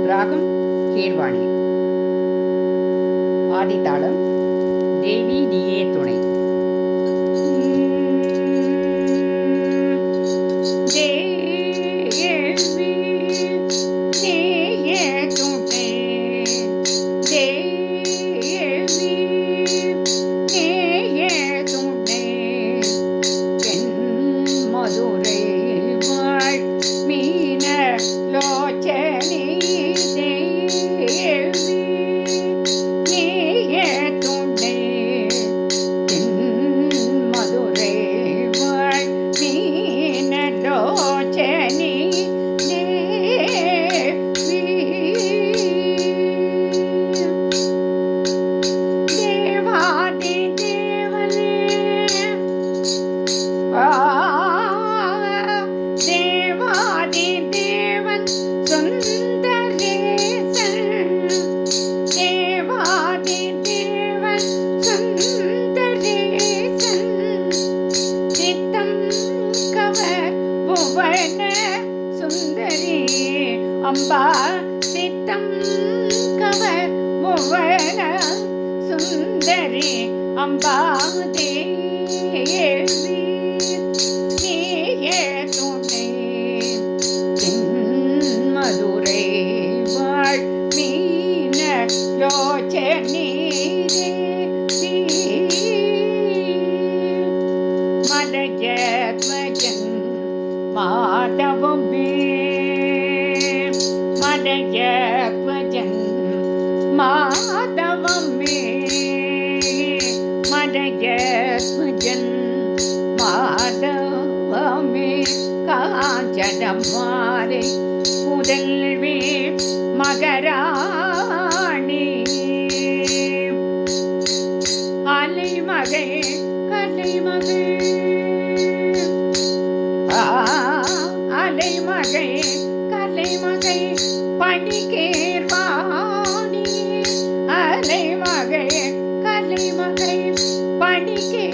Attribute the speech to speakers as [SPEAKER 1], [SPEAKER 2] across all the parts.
[SPEAKER 1] ராகம் கீர்வாணி. ஆதித்தாளம் தேவி நீயே துணை.
[SPEAKER 2] சுந்தரி அம்பா சித்தம் கவர் புவன சுந்தரி அம்பா தேவி நீயே துணை. மதுரை வாழ் மீன லோச்சனி மதஜத்வஜன் மாதவமே மதஜத்வஜன் மாதவமே மதஜத்வஜன் மாதவமே காஞ்சனமாலை முதல்வி மகராணி அலைமகை கலைமகை அலைமகை கலைமகை பணிகேர்வாணி அலைமகை கலைமகை பணிகேர்வாணி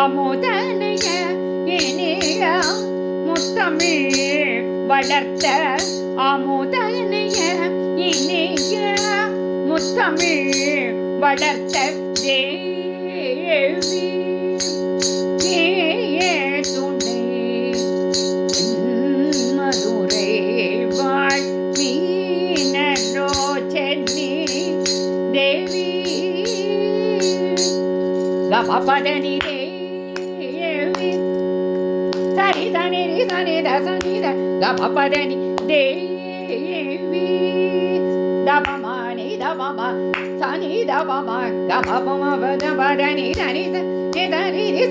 [SPEAKER 2] அமுதனைய இனிய முத்தமிழ் வளர்த்த அமுதனைய இனிய முத்தமிழ் வளர்த்த தேவி நீயே துணை. மதுரை வாழ் மீனலோச்சனி தேவி கமபதனி தேவி சரி சனி சனி தசனி கமபதனி தேவி தபமானி தபம சனி தபம கமபம பதனி சனி சனி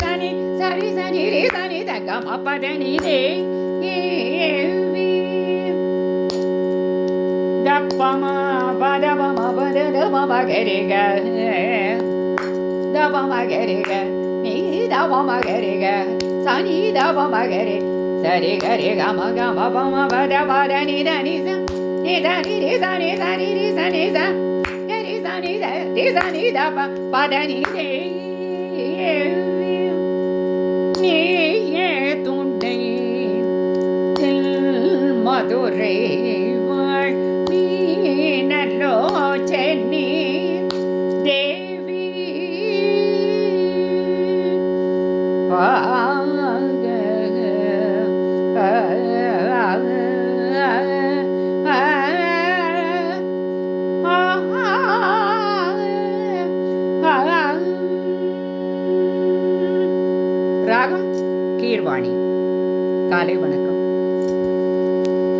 [SPEAKER 2] சனி சரி சனி சனி கமபதனி தேவி தப்பம பதபம பதபம கரிக தபம கரிக நீ தபம கரிக சனி தபம கரி சரி கரி கம கம பம பதபதனி தனி சனி சனி சனி சனி சரி சனி சனி தப பதனி நீயே துணை. மதுரை வாழ் மீனலோச்சனி தேவி
[SPEAKER 1] ராகம் கீர்வாணி. காலை வணக்கம்.